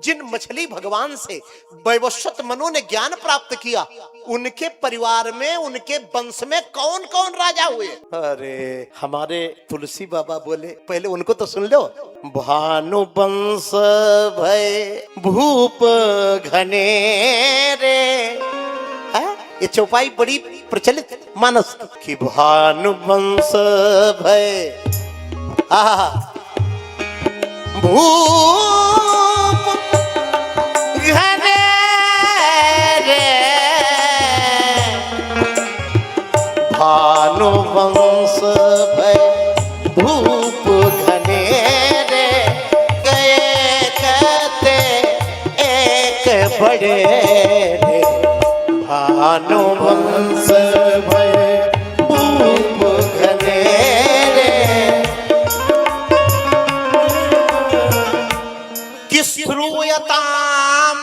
जिन मछली भगवान से वैवस्वत मनु ने ज्ञान प्राप्त किया, उनके परिवार में, उनके वंश में कौन कौन राजा हुए? अरे हमारे तुलसी बाबा बोले, पहले उनको तो सुन लो। भानु वंश भय भूप घने रे, ये चौपाई बड़ी प्रचलित मानस की। भानु वंश भय भूप घने रे, भानु वंश भय भूप घने रे, गए कहते एक बड़े रे, भानु वंश भय भूप घने रे। श्रूयता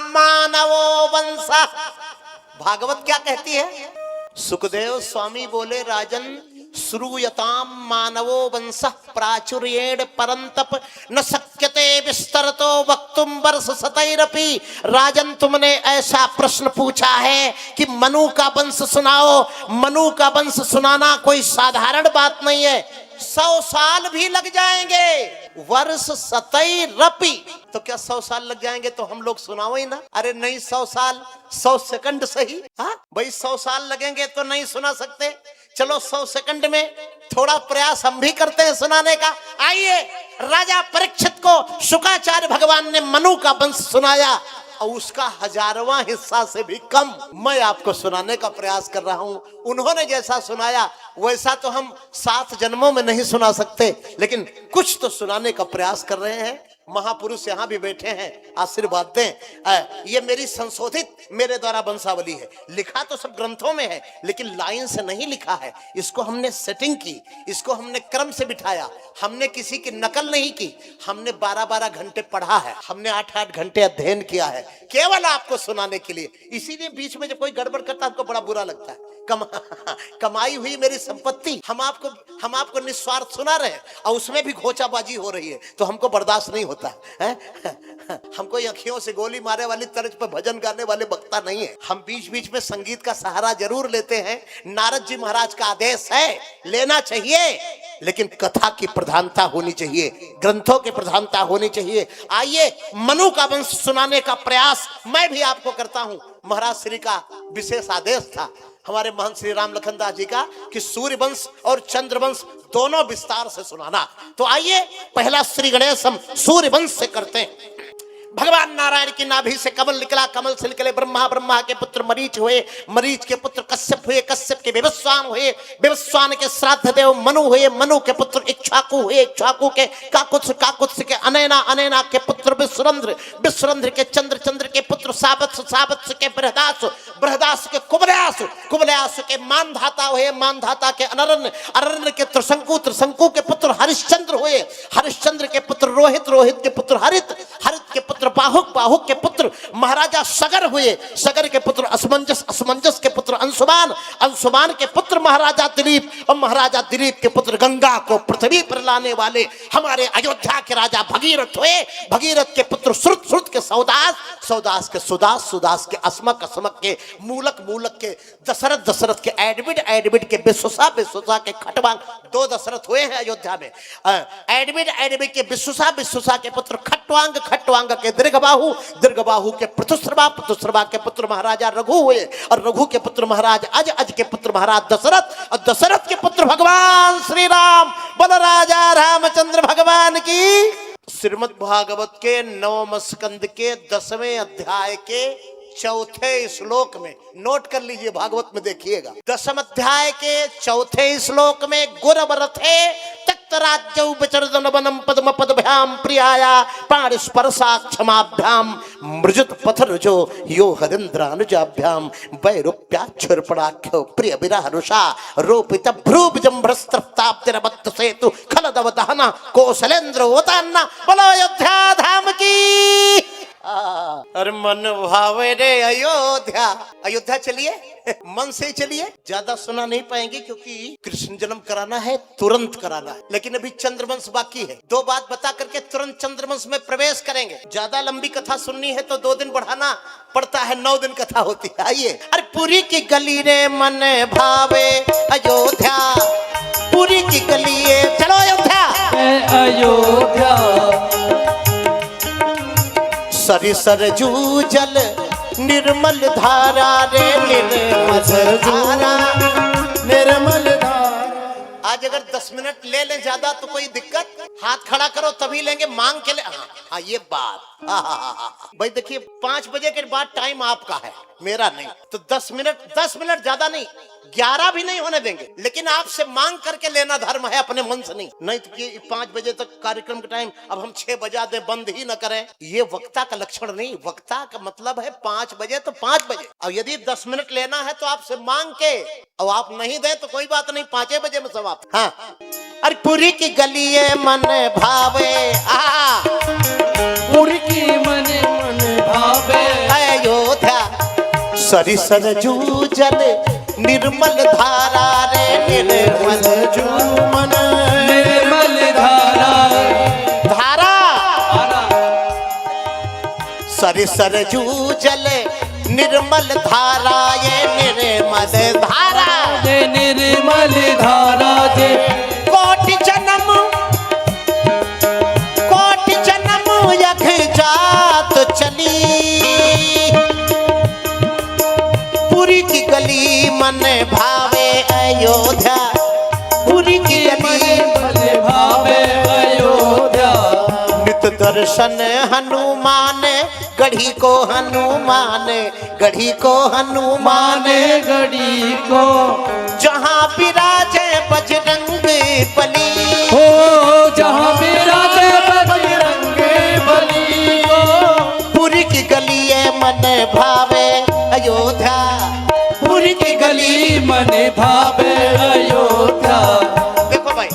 मानवो वंश, भागवत क्या कहती है? सुखदेव स्वामी बोले, राजन श्रूयताम मानवो वंश प्राचुर्येण परंतप न शक्यते विस्तरतो वक्तुम वर्ष शतैरपि। राजन तुमने ऐसा प्रश्न पूछा है कि मनु का वंश सुनाओ। मनु का वंश सुनाना कोई साधारण बात नहीं है, 100 साल भी लग जाएंगे। वर्ष शतैरपि, तो क्या 100 साल लग जाएंगे तो हम लोग सुनाओ ही ना? अरे नहीं, 100 साल 100 सेकंड सही। हाँ भाई, 100 साल लगेंगे तो नहीं सुना सकते। चलो 100 सेकंड में थोड़ा प्रयास हम भी करते हैं सुनाने का। आइए, राजा परीक्षित को शुक्राचार्य भगवान ने मनु का वंश सुनाया और उसका 1000वां हिस्सा से भी कम मैं आपको सुनाने का प्रयास कर रहा हूं। उन्होंने जैसा सुनाया वैसा तो हम 7 जन्मों में नहीं सुना सकते, लेकिन कुछ तो सुनाने का प्रयास कर रहे हैं। महापुरुष यहाँ भी बैठे हैं, आशीर्वाद दें। ये मेरी संशोधित, मेरे द्वारा वंशावली है। लिखा तो सब ग्रंथों में है, लेकिन लाइन से नहीं लिखा है। इसको हमने सेटिंग की, इसको हमने क्रम से बिठाया। हमने किसी की नकल नहीं की, हमने 12-12 घंटे पढ़ा है, हमने 8-8 घंटे अध्ययन किया है, केवल आपको सुनाने के लिए। इसीलिए बीच में जब कोई गड़बड़ करता है हमको बड़ा बुरा लगता है। कमाई हुई मेरी संपत्ति हम आपको निस्वार्थ सुना रहे हैं और उसमें भी घोचाबाजी हो रही है, तो हमको बर्दाश्त नहीं होता है। हमको अखियों से गोली मारे वाली तर्ज पर भजन गाने वाले वक्ता नहीं है। हम बीच बीच में संगीत का सहारा जरूर लेते हैं। नारद जी महाराज का आदेश है, लेना चाहिए, लेकिन कथा की प्रधानता होनी चाहिए, ग्रंथों की प्रधानता होनी चाहिए। आइए, मनु का वंश सुनाने का प्रयास मैं भी आपको करता हूं। महाराज श्री का विशेष आदेश था हमारे महंत श्री राम लखन दास जी का कि सूर्य वंश और चंद्र वंश दोनों विस्तार से सुनाना। तो आइए, पहला श्री गणेश हम सूर्य वंश से करते हैं। भगवान नारायण की नाभि से कमल निकला, कमल से निकले ब्रह्मा, ब्रह्मा के पुत्र मरीच हुए, मरीच के पुत्र कश्यप हुए, कश्यप के विवस्वान हुए, विवस्वान के श्राद्ध देव मनु हुए, मनु के पुत्र इक्ष्वाकु हुए, इक्ष्वाकु के काकुत्स, काकुत्स के अनैना, अनैना के पुत्र विश्वरंध्र, विश्वरंध्र के चंद्र, चंद्र के पुत्र सावत्स, सावत्स के बृहदास, बृहदास के कुबलयास, कुबलयास के मानधाता हुए, मानधाता के अनरण्य, अरण्य के त्रिशंकु, त्रिशंकु के पुत्र हरिश्चंद्र हुए, हरिश्चंद्र के पुत्र रोहित, रोहित के पुत्र हरित, हरित के पुत्र बाहुक, बाहुक के पुत्र महाराजा सगर हुए, सगर के पुत्र असमंजस, असमंजस के पुत्र अंशुमान, अंशुमान के पुत्र महाराजा दिलीप, और महाराजा दिलीप के पुत्र गंगा को पृथ्वी पर लाने वाले हमारे अयोध्या के राजा भगीरथ हुए, भगीरथ के पुत्र श्रुत, श्रुत के सौदास, सौदास के सुदास, सुदास के अस्मक, अस्मक के मूलक, मूलक के दशरथ, दशरथ के एडविड, एडविड के विश्वसा, विश्वसा के खटवांग। 2 दशरथ हुए हैं अयोध्या में। एडविड, एडविड के विश्वसा, विश्वसा के पुत्र खटवांग, खटवांग के दीर्घबाहु, दीर्घबाहु के पृथुश्रवा, पृथुश्रवा के पुत्र महाराजा रघु हुए, और रघु के पुत्र महाराज अज, अज के पुत्र महाराज दशरथ, और दशरथ के पुत्र भगवान श्री राम। बोलो राजा रामचंद्र भगवान की। श्रीमद् भागवत के 9वें स्कंद के 10वें अध्याय के 4थे श्लोक में, नोट कर लीजिए, भागवत में देखिएगा। 10वें अध्याय के 4थे श्लोक में गुरवरथे तक्तराज्यौ विचरदन वनम पद्म पदभ्याम प्रियाया प्राण स्पर्शा क्षमाभ्याम मृजुत पथरुजो यो हरिंद्रानुजाभ्याम वैरूप्याक्षुर्पणाख्यो प्रिय विरहरुषा रोपित भ्रूभजम्भ्रस्त्रप्ताब्दिरबद्ध सेतु खलदव दहना कौशलेंद्र ओतान्ना। बोलो अयोध्या धाम की। अरे मन भावे रे अयोध्या। अयोध्या चलिए, मन से ही चलिए, ज्यादा सुना नहीं पाएंगे क्योंकि कृष्ण जन्म कराना है, तुरंत कराना है। लेकिन अभी चंद्रवंश बाकी है, 2 बात बता करके तुरंत चंद्रवंश में प्रवेश करेंगे। ज्यादा लंबी कथा सुननी है तो 2 दिन बढ़ाना पड़ता है, 9 दिन कथा होती है। आइए। अरे पुरी की गली रे मन भावे अयोध्या, पुरी की गली चलो अयोध्या, अयोध्या सरी सरजू जल निर्मल धारा रे, निर्मल धारा, निर्मल धारा। आज अगर 10 मिनट ले लें ज्यादा तो कोई दिक्कत, हाथ खड़ा करो तभी लेंगे, मांग के ले। हाँ ये बात। भाई देखिए 5 बजे के बाद टाइम आपका है, मेरा नहीं। तो 10 मिनट ज्यादा नहीं, 11 भी नहीं होने देंगे, लेकिन आपसे मांग करके लेना धर्म है, अपने मन से नहीं। नहीं तो कि 5 बजे तक कार्यक्रम का टाइम, अब हम 6 बजा दे, बंद ही न करें, ये वक्ता का लक्षण नहीं। वक्ता का मतलब है 5 बजे तो 5 बजे। और यदि 10 मिनट लेना है तो आपसे मांग के, और आप नहीं दे तो कोई बात नहीं, 5 बजे में समाप्त। हाँ। अरे पुरी की गली मन भावे, पुरी की मन भावे अयोध्या, सरी सरजू जल निर्मल धारा रे, निर्मल जू मन, निर्मल धारा धारा, सरी सरजू जल निर्मल धारा, ये निर्मल धारा, ये निर्मल धारा जे कोटि जन्म यख जात चली, पुरी की गली मन भावे अयोध्या, पुरी की गली मन भावे अयोध्या। नित दर्शन हनुमान गढ़ी को, हनुमान गढ़ी को, हनुमान गढ़ी को, जहाँ विराजे बजरंग बली, हो जहाँ विराजे बजरंग बली को, पुरी की गली मन भावे अयोध्या, पुरी की गली मन भावे अयोध्या। देखो भाई,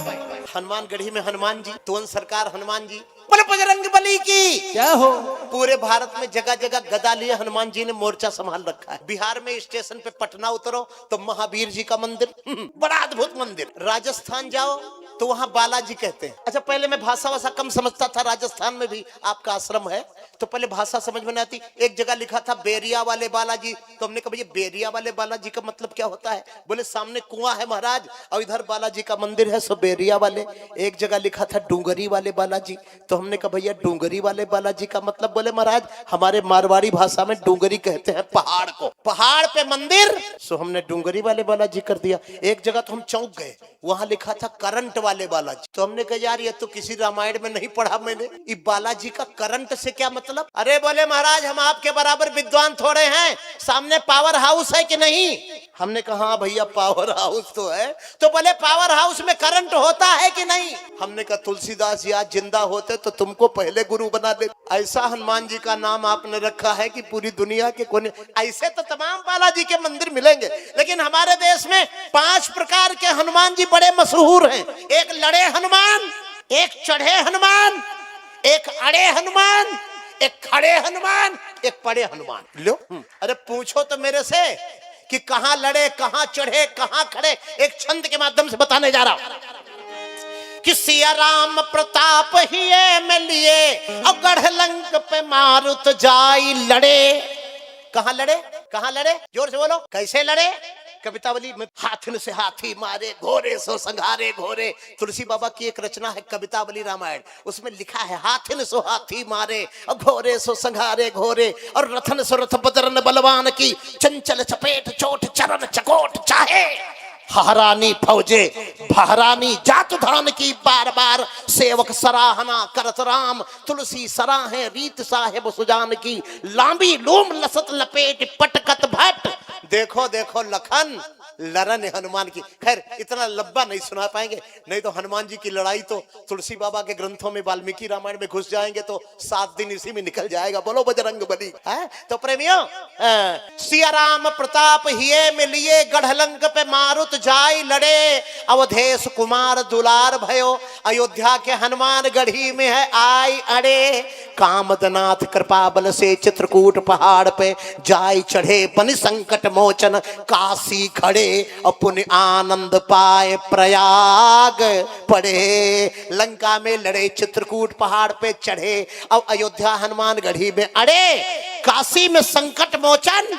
हनुमान गढ़ी में हनुमान जी, तुवन सरकार हनुमान जी, बोले बजरंग बली की क्या हो। पूरे भारत में जगह जगह गदा लिए हनुमान जी ने मोर्चा संभाल रखा है। बिहार में स्टेशन पे पटना उतरो तो महावीर जी का मंदिर, बड़ा अद्भुत मंदिर। राजस्थान जाओ तो वहां बालाजी कहते हैं। अच्छा पहले मैं भाषा वाषा कम समझता था, राजस्थान में भी आपका आश्रम है तो पहले भाषा समझ में नहीं आती। एक जगह लिखा था बेरिया वाले बालाजी, तो हमने कहा भैया बेरिया वाले बालाजी का मतलब क्या होता है? बोले सामने कुआं है महाराज और इधर बालाजी का मंदिर है, सो बेरिया वाले। एक जगह लिखा था डूंगरी वाले बालाजी, तो हमने कहा भैया डूंगरी वाले बालाजी का मतलब? बोले महाराज हमारे मारवाड़ी भाषा में डूंगरी कहते हैं पहाड़ को, पहाड़ पे मंदिर, सो हमने डूंगरी वाले बालाजी कर दिया। एक जगह तो हम चौंक गए, वहां लिखा था करंट वाले बालाजी, तो हमने कहा यार ये तो किसी रामायण में नहीं पढ़ा मैंने, ये बालाजी का करंट से क्या मतलब? अरे बोले महाराज हम आपके बराबर विद्वान थोड़े हैं, सामने पावर हाउस है कि नहीं? हमने कहा हाँ भैया पावर हाउस तो है। तो बोले पावर हाउस में करंट होता है कि नहीं? हमने कहा तुलसीदास जी आज जिंदा होते तो तुमको पहले गुरु बना दे। ऐसा हनुमान जी का नाम आपने रखा है कि पूरी दुनिया के कोने। ऐसे तो तमाम बालाजी के मंदिर मिलेंगे, लेकिन हमारे देश में 5 प्रकार के हनुमान जी बड़े मशहूर हैं। एक लड़े हनुमान, एक चढ़े हनुमान, एक अड़े हनुमान, एक खड़े हनुमान, एक पड़े हनुमान। लो अरे पूछो तो मेरे से कि कहां लड़े, कहां चढ़े, कहां खड़े, एक छंद के माध्यम से बताने जा रहा हूं कि सिया राम प्रताप ही में लिए और गढ़ लंक पे मारुत जाई लड़े। कहां लड़े, कहां लड़े? जोर से बोलो, कैसे लड़े? कवितावली में हाथिन से हाथी मारे, घोड़े सो संघारे घोड़े। तुलसी बाबा की एक रचना है कवितावली रामायण, उसमें लिखा है हाथिन सो हाथी मारे और घोड़े सो संघारे घोड़े और रथन सो रथ बदरन बलवान की, चंचल चपेट चोट चरण चकोट चाहे, हरानी फौजे बहरानी जात धान की, बार बार सेवक सराहना करत राम, तुलसी सराहे रीत साहेब सुजान की, लांबी लूम लसत लपेट पटकत भट। देखो देखो लखन, लड़न हनुमान की। खैर इतना लंबा नहीं सुना पाएंगे, नहीं तो हनुमान जी की लड़ाई तो तुलसी बाबा के ग्रंथों में, वाल्मीकि रामायण में घुस जाएंगे तो 7 दिन इसी में निकल जाएगा। बोलो बजरंग बली। तो प्रेमियों, सिया राम प्रताप हिये में लिए, गढ़लंक पे मारुत जाय लड़े, अवधेश कुमार दुलार भयो, अयोध्या के हनुमान गढ़ी में है आई अड़े, कामदनाथ कृपा बल से चित्रकूट पहाड़ पे जाय चढ़े, बन संकट मोचन काशी खड़े, पुण्य आनंद पाए प्रयाग पड़े। लंका में लड़े, चित्रकूट पहाड़ पे चढ़े, अब अयोध्या हनुमान गढ़ी में अड़े, काशी में संकट मोचन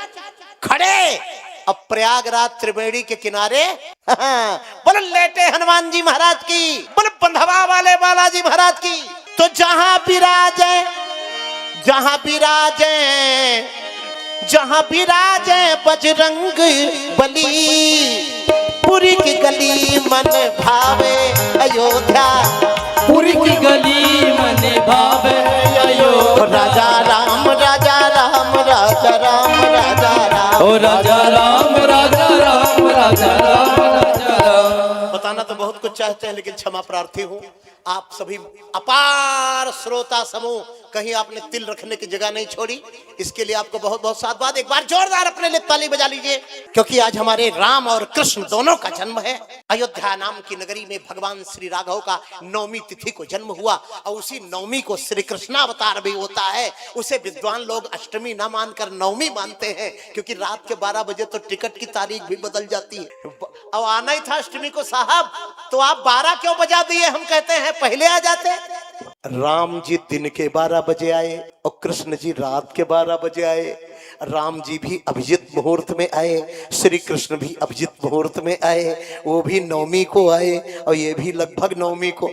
खड़े, अब प्रयागराज त्रिवेणी के किनारे बोल लेटे हनुमान जी महाराज की, बोल बंधवा वाले बालाजी महाराज की। तो जहां विराजे, जहां विराजे, जहां विराजे बजरंग बली, पुरी की गली मन भावे अयोध्या, पुरी की गली मन भावे अयोध्या, राजा राम राजा राम राजा राम राजा राम, ओ राजा राम राजा राम राजा राम राजा राम। बताना तो बहुत कुछ चाहते हैं, लेकिन क्षमा प्रार्थी हूँ। आप सभी अपार श्रोता समूह, कहीं आपने तिल रखने की जगह नहीं छोड़ी, इसके लिए आपको बहुत बहुत साधुवाद। एक बार जोरदार अपने लिए ताली बजा लीजिए, क्योंकि आज हमारे राम और कृष्ण दोनों का जन्म है। अयोध्या नाम की नगरी में भगवान श्री राघव का 9वीं तिथि को जन्म हुआ, और उसी 9वीं को श्री कृष्णावतार भी होता है। उसे विद्वान लोग अष्टमी ना मानकर 9वीं मानते हैं, क्योंकि रात के 12 बजे तो टिकट की तारीख भी बदल जाती है। अब आना ही था अष्टमी को साहब, तो आप 12 क्यों बजा दिए? हम कहते हैं पहले आ जाते। राम जी दिन के 12 बजे आए और कृष्ण जी रात के 12 बजे आए। राम जी भी अभिजित मुहूर्त में आए, श्री कृष्ण भी अभिजित मुहूर्त में आए, वो भी 9वीं को आए और ये भी लगभग 9वीं को।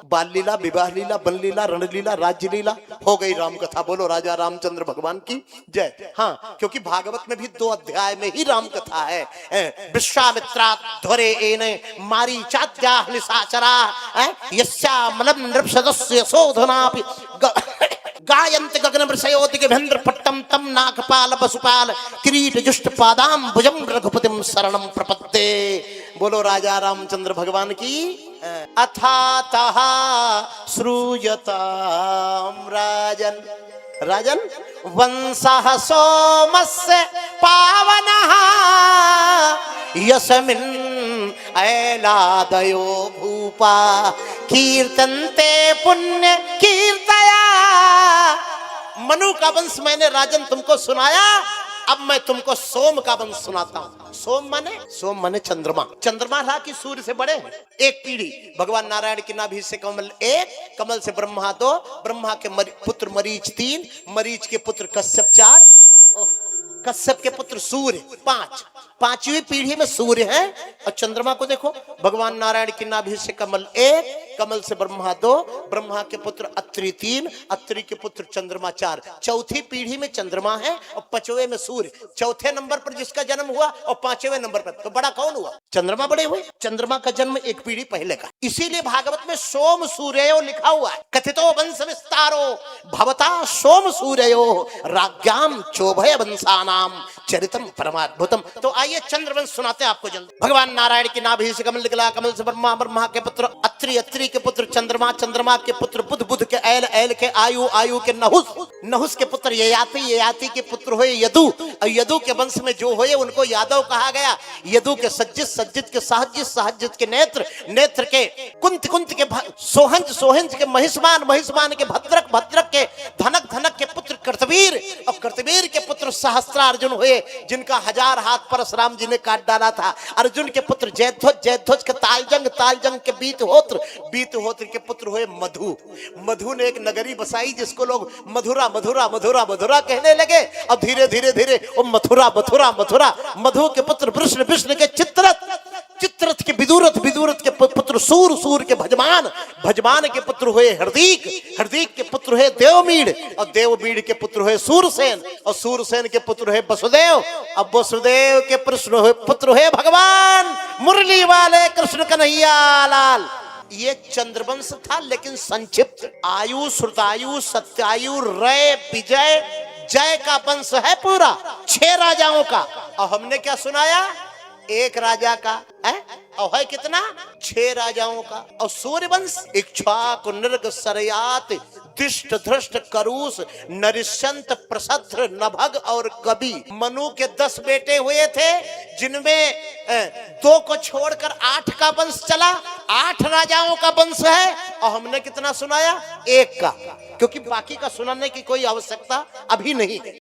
बाल लीला, विवाह लीला, बन लीला, रण लीला, राज्य लीला, हो गई राम कथा। बोलो राजा रामचंद्र भगवान की जय। हाँ, क्योंकि भागवत में भी 2 अध्याय में ही राम कथा है। विश्वामित्रा ध्वरे एने मारीचाद्या निशाचरा यस्यामलं नृपसदस्य यशोधनापि गायन्ति गगन वृषयोति गभेन्द्र पट्टम तम नागपाल वसुपाल किरीट जुष्ट पादाम भुजम रघुपतिम शरणम प्रपद्ये। बोलो राजा रामचंद्र भगवान की। अथातः श्रूयताम राजन, राजन वंशः सोमस्य पावनः यस्मिन् ऐलादयो भूपा कीर्तन्ते पुण्य कीर्तया। मनु का वंश मैंने राजन तुमको सुनाया, अब मैं तुमको सोम का वंश सुनाता हूं। सोम माने चंद्रमा। चंद्रमा था कि सूर्य से बड़े हैं। एक पीढ़ी भगवान नारायण की नाभि से कमल 1, कमल से ब्रह्मा 2, ब्रह्मा के पुत्र मरीच 3, मरीच के पुत्र कश्यप 4, कश्यप के पुत्र सूर्य 5। 5वीं पीढ़ी में सूर्य है। और चंद्रमा को देखो, भगवान नारायण की नाभि से कमल 1, कमल से ब्रह्मा 2, ब्रह्मा के पुत्र अत्रि 3, अत्रि के पुत्र चंद्रमा 4। 4थी पीढ़ी में चंद्रमा है और 5वें में सूर्य। 4थे नंबर पर जिसका जन्म हुआ और 5वें नंबर पर, तो बड़ा कौन हुआ? चंद्रमा बड़े हुए। चंद्रमा का जन्म एक पीढ़ी पहले का, इसीलिए भागवत में सोम सूर्यो लिखा हुआ है। कथितो वंश विस्तारो भवता सोम सूर्यो राज्ञाम चोभय वंशानाम चरितम परमाद्भुतम। तो आइए चंद्रवंश सुनाते हैं आपको जल्दी। भगवान नारायण की नाभि से कमल निकला, कमल से ब्रह्मा, ब्रह्मा के पुत्र अत्रि, अत्रि के पुत्र चंद्रमा, चंद्रमा के पुत्र बुध, बुध के ऐल, ऐल के आयु, आयु के नहुस, नहुस के पुत्र ययाति, ययाति के पुत्र हुए यदु, और यदु के वंश में जो हुए उनको यादव कहा गया। यदु के सज्जित, सज्जित के सहजित, सहजित के नेत्र, नेत्र के कुंत, कुंत के सोहंज, सोहंज के महिष्मान, महिष्मान के भद्रक, भद्रक के धनक, धनक के पुत्र कर्तवीर, और कर्तवीर के पुत्र सहस्त्रार्जुन हुए, जिनका 1000 हाथ परशुराम जी ने काट डाला था। अर्जुन के पुत्र जयध्वज, जयध्वज के तालजंग, तालजंग के बीतहोत्र, बीतहोत्र के पुत्र हुए मधु। मधु ने एक नगरी बसाई जिसको लोग मधुरा मधुरा मधुरा मधुरा कहने लगे, और धीरे धीरे धीरे वो मथुरा मथुरा मथुरा। मधु के पुत्र विष्णु, विष्णु के चित्ररथ, चित्ररथ के विदुरथ, विदुरथ के पुत्र सूर, सूर के भजमान, भजमान के पुत्र हुए हरदीक, हरदीक के पुत्र हुए देवमीड़, और देवमीड़ के पुत्र हुए सूरसेन, और सूरसेन के पुत्र हुए वसुदेव, अब वसुदेव के पुत्र हुए भगवान मुरली वाले कृष्ण कन्हैया लाल। ये चंद्रवंश था, लेकिन संक्षिप्त। आयु, श्रुतायु, सत्यायु, रय, विजय, जय का वंश है पूरा, 6 राजाओं का। और हमने क्या सुनाया? एक राजा का है, और है कितना 6 राजाओं का। और सूर्यवंश इक्ष्वाकु नृग सरयात दिष्ट धृष्ट करूस नरिशंत प्रसद्र नभग और कवि। मनु के 10 बेटे हुए थे, जिनमें 2 को छोड़कर 8 का वंश चला। 8 राजाओं का वंश है, और हमने कितना सुनाया? 1 का, क्योंकि बाकी का सुनाने की कोई आवश्यकता अभी नहीं है।